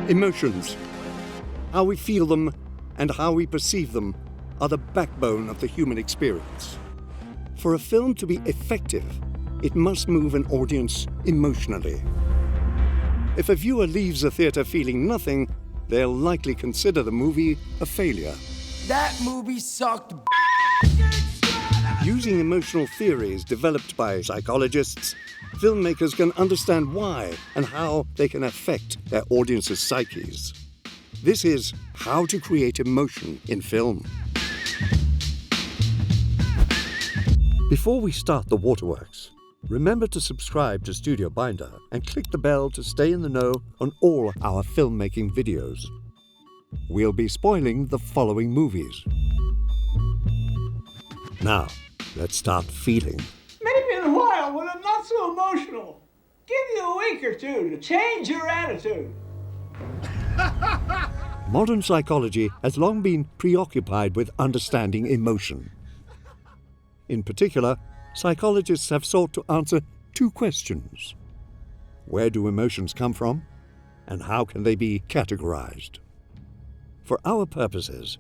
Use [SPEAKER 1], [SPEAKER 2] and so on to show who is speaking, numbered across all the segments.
[SPEAKER 1] Emotions, how we feel them and how we perceive them, are the backbone of the human experience. For a film to be effective, it must move an audience emotionally. If a viewer leaves a theater feeling nothing, they'll likely consider the movie a failure.
[SPEAKER 2] That movie sucked.
[SPEAKER 1] Using emotional theories developed by psychologists, filmmakers can understand why and how they can affect their audience's psyches. This is How to Create Emotion in Film. Before we start the waterworks, remember to subscribe to Studio Binder and click the bell to stay in the know on all our filmmaking videos. We'll be spoiling the following movies. Now, let's start feeling.
[SPEAKER 3] Maybe in a while when I'm not so emotional. Give you a week or two to change your attitude.
[SPEAKER 1] Modern psychology has long been preoccupied with understanding emotion. In particular, psychologists have sought to answer two questions. Where do emotions come from, and how can they be categorized? For our purposes,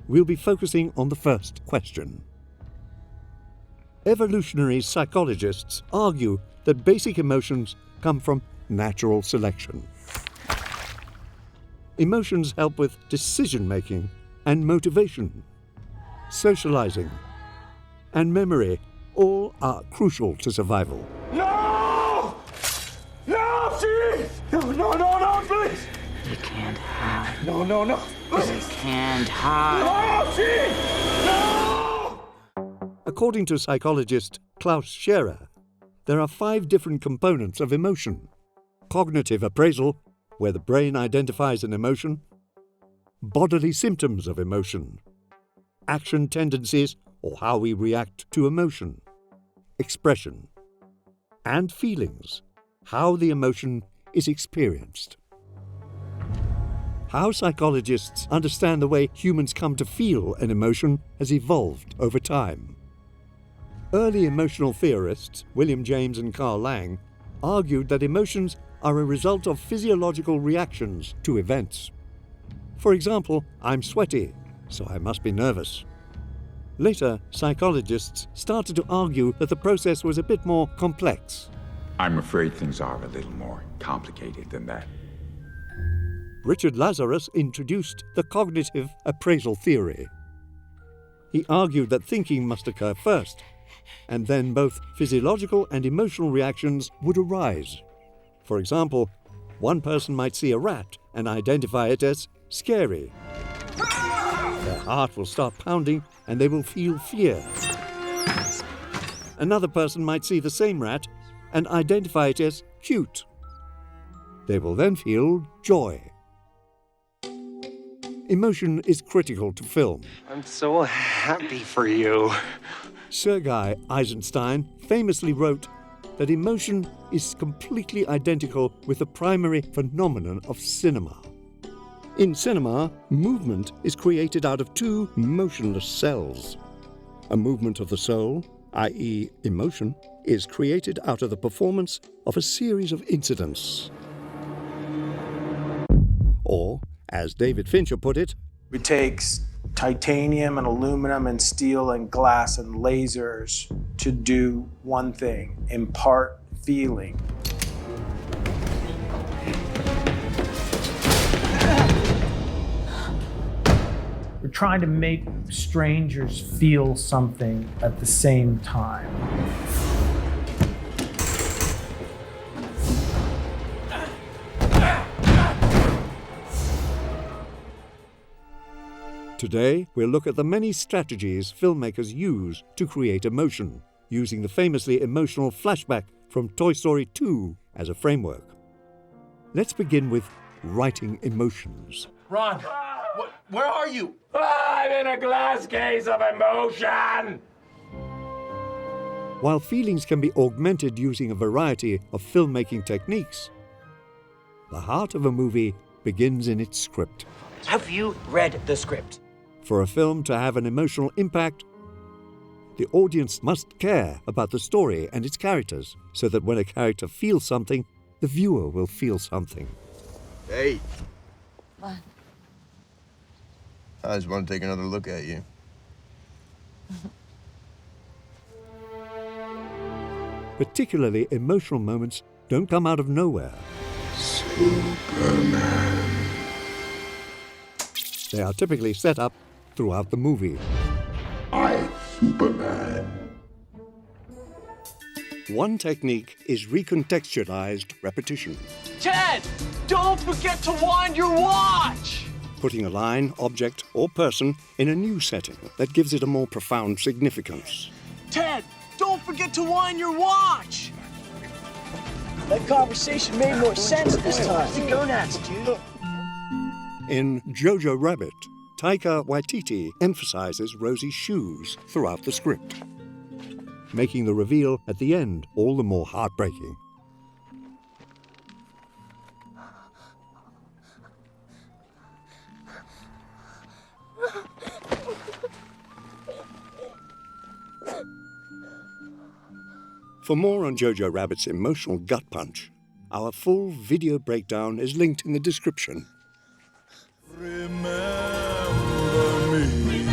[SPEAKER 1] we'll be focusing on the first question. Evolutionary psychologists argue that basic emotions come from natural selection. Emotions help with decision-making and motivation, socializing, and memory. All are crucial to survival.
[SPEAKER 3] No! No, please! No, please!
[SPEAKER 4] You can't hide.
[SPEAKER 3] No.
[SPEAKER 4] You can't hide.
[SPEAKER 3] No, please! No!
[SPEAKER 1] According to psychologist Klaus Scherer, there are 5 different components of emotion. Cognitive appraisal, where the brain identifies an emotion. Bodily symptoms of emotion. Action tendencies, or how we react to emotion. Expression. And feelings, how the emotion is experienced. How psychologists understand the way humans come to feel an emotion has evolved over time. Early emotional theorists, William James and Carl Lang, argued that emotions are a result of physiological reactions to events. For example, I'm sweaty, so I must be nervous. Later, psychologists started to argue that the process was a bit more complex.
[SPEAKER 5] I'm afraid things are a little more complicated than that.
[SPEAKER 1] Richard Lazarus introduced the cognitive appraisal theory. He argued that thinking must occur first, and then both physiological and emotional reactions would arise. For example, one person might see a rat and identify it as scary. Their heart will start pounding and they will feel fear. Another person might see the same rat and identify it as cute. They will then feel joy. Emotion is critical to film.
[SPEAKER 6] I'm so happy for you.
[SPEAKER 1] Sergei Eisenstein famously wrote that emotion is completely identical with the primary phenomenon of cinema. In cinema, movement is created out of 2 motionless cells. A movement of the soul, i.e. emotion, is created out of the performance of a series of incidents. Or, as David Fincher put it,
[SPEAKER 7] it takes titanium and aluminum and steel and glass and lasers to do one thing: impart feeling.
[SPEAKER 8] We're trying to make strangers feel something at the same time.
[SPEAKER 1] Today, we'll look at the many strategies filmmakers use to create emotion, using the famously emotional flashback from Toy Story 2 as a framework. Let's begin with writing emotions.
[SPEAKER 9] Ron, where are you?
[SPEAKER 3] I'm in a glass case of emotion!
[SPEAKER 1] While feelings can be augmented using a variety of filmmaking techniques, the heart of a movie begins in its script.
[SPEAKER 4] Have you read the script?
[SPEAKER 1] For a film to have an emotional impact, the audience must care about the story and its characters, so that when a character feels something, the viewer will feel something.
[SPEAKER 9] Hey,
[SPEAKER 10] What?
[SPEAKER 11] I just want to take another look at you.
[SPEAKER 1] Particularly emotional moments don't come out of nowhere.
[SPEAKER 5] Superman.
[SPEAKER 1] They are typically set up throughout the movie.
[SPEAKER 5] I'm Superman.
[SPEAKER 1] One technique is recontextualized repetition,
[SPEAKER 9] Ted, don't forget to wind your watch.
[SPEAKER 1] putting a line, object, or person in a new setting that gives it a more profound significance.
[SPEAKER 9] Ted, don't forget to wind your watch.
[SPEAKER 2] That conversation made more sense this time.
[SPEAKER 4] Go nuts, dude.
[SPEAKER 1] In Jojo Rabbit, Taika Waititi emphasizes Rosie's shoes throughout the script, making the reveal at the end all the more heartbreaking. For more on Jojo Rabbit's emotional gut punch, our full video breakdown is linked in the description.
[SPEAKER 12] Remember me,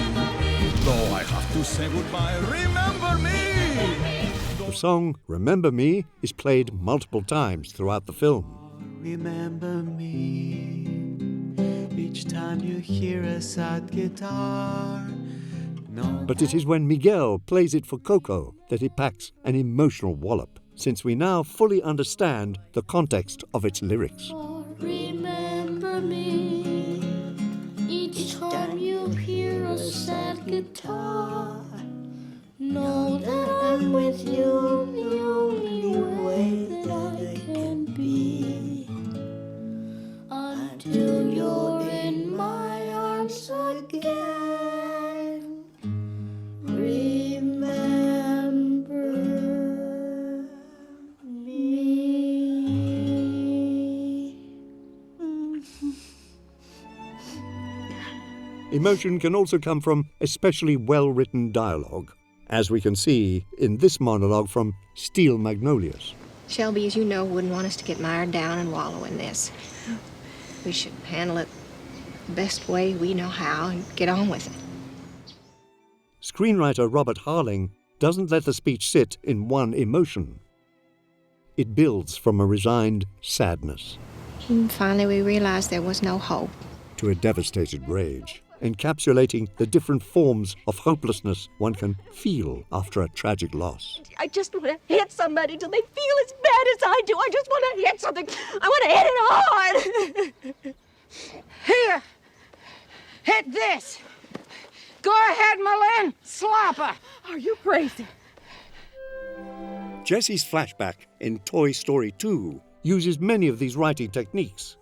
[SPEAKER 12] though I have to say goodbye. Remember me.
[SPEAKER 1] The song Remember Me is played multiple times throughout the film.
[SPEAKER 13] Remember me each time you hear a sad guitar. No.
[SPEAKER 1] But it is when Miguel plays it for Coco that it packs an emotional wallop, since we now fully understand the context of its lyrics.
[SPEAKER 14] Remember me each time you hear a sad guitar. Know that I'm with you the only way that I can be, until you're in my arms again. Remember me.
[SPEAKER 1] Emotion can also come from especially well-written dialogue, as we can see in this monologue from Steel Magnolias.
[SPEAKER 15] Shelby, as you know, wouldn't want us to get mired down and wallow in this. We should handle it the best way we know how and get on with it.
[SPEAKER 1] Screenwriter Robert Harling doesn't let the speech sit in one emotion. It builds from a resigned sadness
[SPEAKER 15] And finally, we realized there was no hope.
[SPEAKER 1] to a devastated rage, encapsulating the different forms of hopelessness one can feel after a tragic loss.
[SPEAKER 16] I just want to hit somebody till they feel as bad as I do. I just want to hit something. I want to hit it hard.
[SPEAKER 17] Here. Hit this. Go ahead, Malin. Slapper.
[SPEAKER 16] Are you crazy?
[SPEAKER 1] Jesse's flashback in Toy Story 2 uses many of these writing techniques.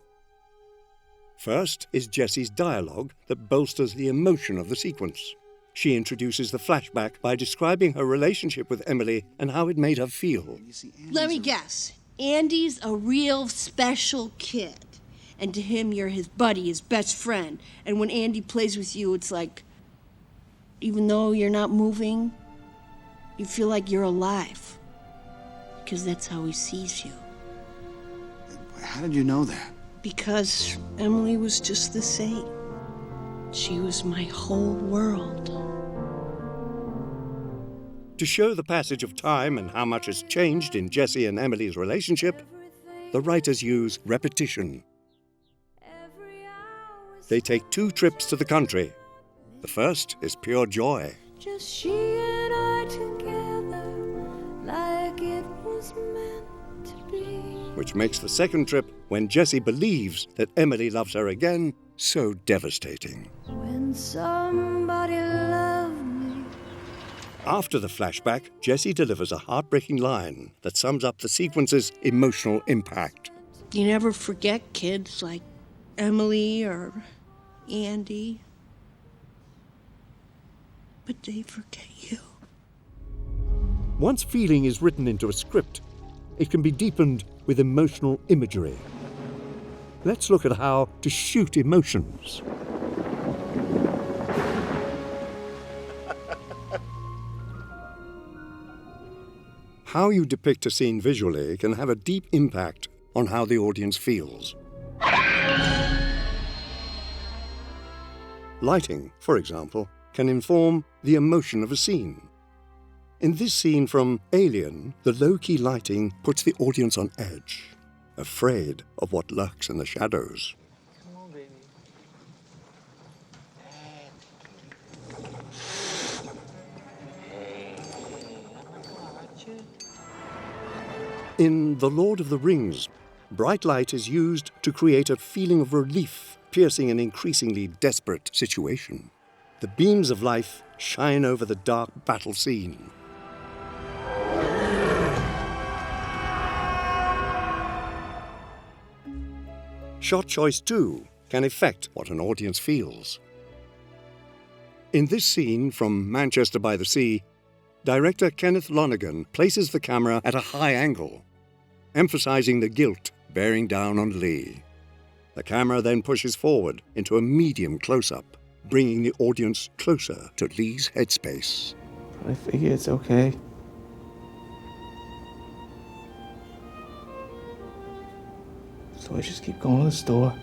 [SPEAKER 1] First is Jessie's dialogue that bolsters the emotion of the sequence. She introduces the flashback by describing her relationship with Emily and how it made her feel.
[SPEAKER 18] Let me guess. Andy's a real special kid. And to him, you're his buddy, his best friend. And when Andy plays with you, it's like, even though you're not moving, you feel like you're alive. Because that's how he sees you.
[SPEAKER 19] How did you know that?
[SPEAKER 18] Because Emily was just the same. She was my whole world.
[SPEAKER 1] To show the passage of time and how much has changed in Jessie and Emily's relationship, the writers use repetition. They take 2 trips to the country. The first is pure joy.
[SPEAKER 14] Just she and I together, like it was meant to be.
[SPEAKER 1] Which makes the second trip, when Jessie believes that Emily loves her again, so devastating.
[SPEAKER 14] When somebody loved me.
[SPEAKER 1] After the flashback, Jessie delivers a heartbreaking line that sums up the sequence's emotional impact.
[SPEAKER 18] You never forget kids like Emily or Andy. But they forget you.
[SPEAKER 1] Once feeling is written into a script, it can be deepened with emotional imagery. Let's look at how to shoot emotions. How you depict a scene visually can have a deep impact on how the audience feels. Lighting, for example, can inform the emotion of a scene. In this scene from Alien, the low-key lighting puts the audience on edge, afraid of what lurks in the shadows.
[SPEAKER 9] Come on, baby.
[SPEAKER 1] In The Lord of the Rings, bright light is used to create a feeling of relief, piercing an increasingly desperate situation. The beams of life shine over the dark battle scene. Shot choice, too, can affect what an audience feels. In this scene from Manchester by the Sea, director Kenneth Lonergan places the camera at a high angle, emphasizing the guilt bearing down on Lee. The camera then pushes forward into a medium close-up, bringing the audience closer to Lee's headspace.
[SPEAKER 10] I figure it's okay. So I just keep going to the store.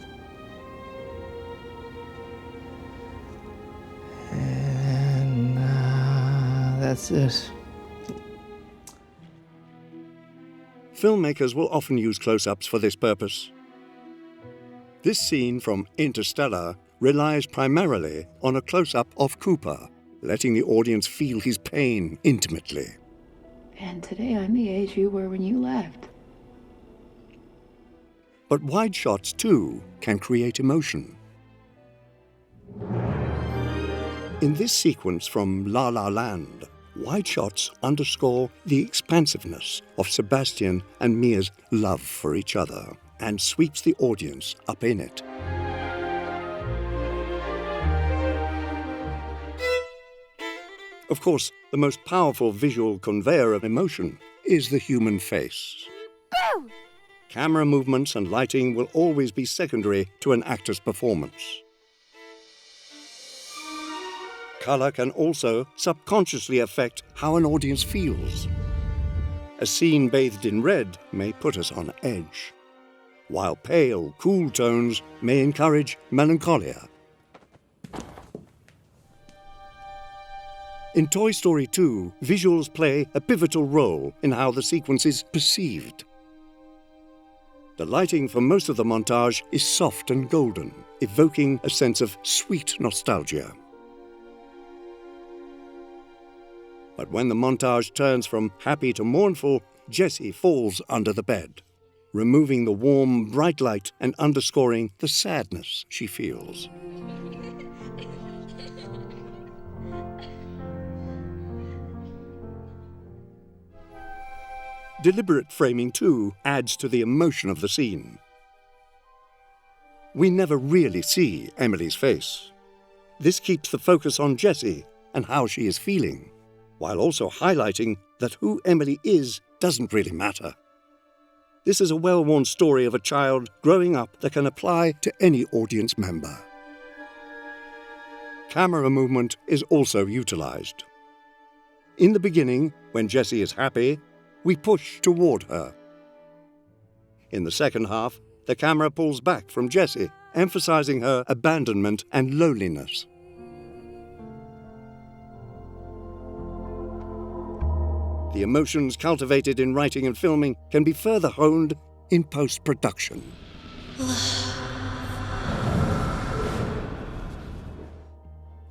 [SPEAKER 10] And that's it.
[SPEAKER 1] Filmmakers will often use close-ups for this purpose. This scene from Interstellar relies primarily on a close-up of Cooper, letting the audience feel his pain intimately.
[SPEAKER 20] And today I'm the age you were when you left.
[SPEAKER 1] But wide shots, too, can create emotion. In this sequence from La La Land, wide shots underscore the expansiveness of Sebastian and Mia's love for each other and sweeps the audience up in it. Of course, the most powerful visual conveyor of emotion is the human face.
[SPEAKER 14] Boo!
[SPEAKER 1] Camera movements and lighting will always be secondary to an actor's performance. Color can also subconsciously affect how an audience feels. A scene bathed in red may put us on edge, while pale, cool tones may encourage melancholia. In Toy Story 2, visuals play a pivotal role in how the sequence is perceived. The lighting for most of the montage is soft and golden, evoking a sense of sweet nostalgia. But when the montage turns from happy to mournful, Jessie falls under the bed, removing the warm, bright light and underscoring the sadness she feels. Deliberate framing, too, adds to the emotion of the scene. We never really see Emily's face. This keeps the focus on Jessie and how she is feeling, while also highlighting that who Emily is doesn't really matter. This is a well-worn story of a child growing up that can apply to any audience member. Camera movement is also utilized. In the beginning, when Jessie is happy, we push toward her. In the second half, the camera pulls back from Jessie, emphasizing her abandonment and loneliness. The emotions cultivated in writing and filming can be further honed in post-production.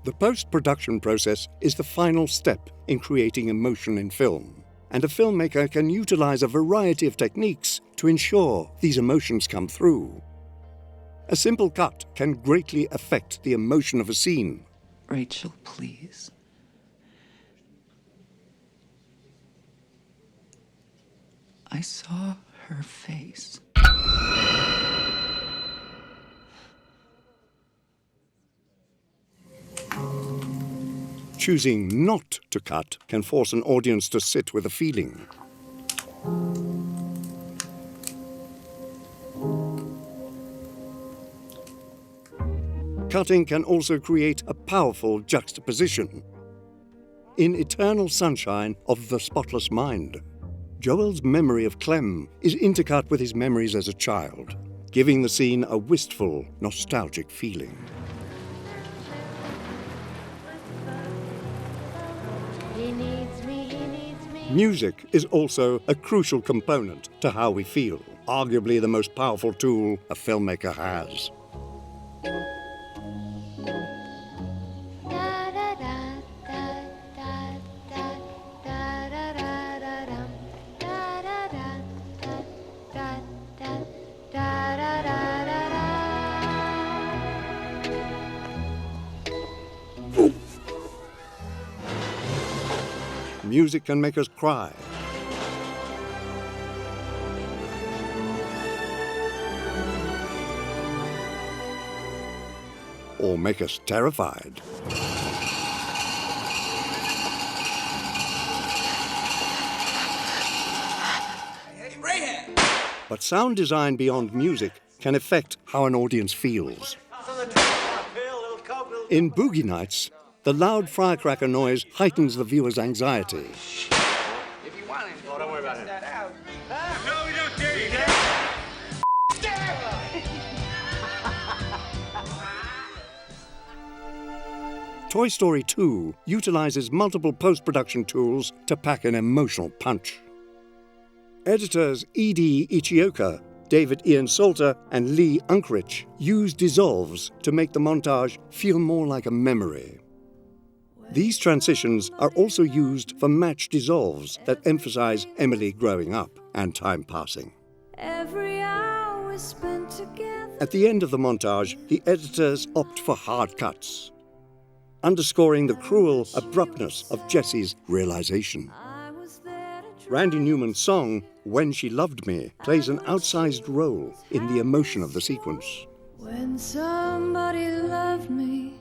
[SPEAKER 1] The post-production process is the final step in creating emotion in film, and a filmmaker can utilize a variety of techniques to ensure these emotions come through. A simple cut can greatly affect the emotion of a scene.
[SPEAKER 20] Rachel, please. I saw her face.
[SPEAKER 1] Choosing not to cut can force an audience to sit with a feeling. Cutting can also create a powerful juxtaposition. In Eternal Sunshine of the Spotless Mind, Joel's memory of Clem is intercut with his memories as a child, giving the scene a wistful, nostalgic feeling. Music is also a crucial component to how we feel, arguably the most powerful tool a filmmaker has. Music can make us cry, or make us terrified. But sound design beyond music can affect how an audience feels. In Boogie Nights, the loud firecracker noise heightens the viewer's anxiety.
[SPEAKER 9] If you want it, don't worry about it. No, we don't care.
[SPEAKER 1] Toy Story 2 utilizes multiple post-production tools to pack an emotional punch. Editors E.D. Ichioka, David Ian Salter, and Lee Unkrich used dissolves to make the montage feel more like a memory. These transitions are also used for match dissolves that emphasize Emily growing up and time passing.
[SPEAKER 14] Every hour spent together.
[SPEAKER 1] At the end of the montage, the editors opt for hard cuts, underscoring the cruel abruptness of Jesse's realization. Randy Newman's song, When She Loved Me, plays an outsized role in the emotion of the sequence.
[SPEAKER 14] When somebody loved me,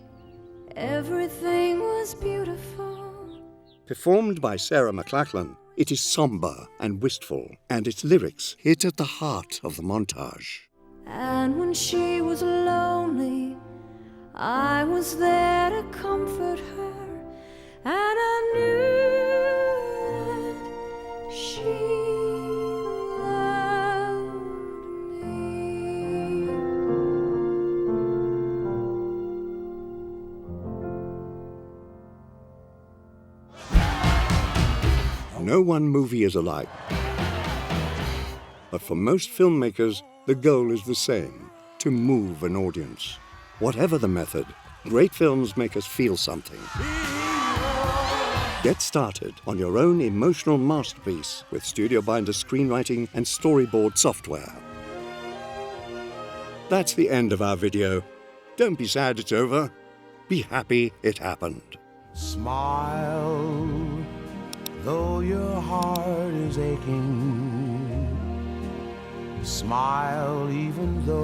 [SPEAKER 14] everything was beautiful.
[SPEAKER 1] Performed by Sarah McLachlan, it is somber and wistful, and its lyrics hit at the heart of the montage.
[SPEAKER 14] And when she was lonely, I was there to comfort her, and I knew that she loved me.
[SPEAKER 1] No one movie is alike. But for most filmmakers, the goal is the same: to move an audience. Whatever the method, great films make us feel something. Get started on your own emotional masterpiece with Studio Binder screenwriting and storyboard software. That's the end of our video. Don't be sad it's over. Be happy it happened.
[SPEAKER 13] Smile, though your heart is aching. Smile, even though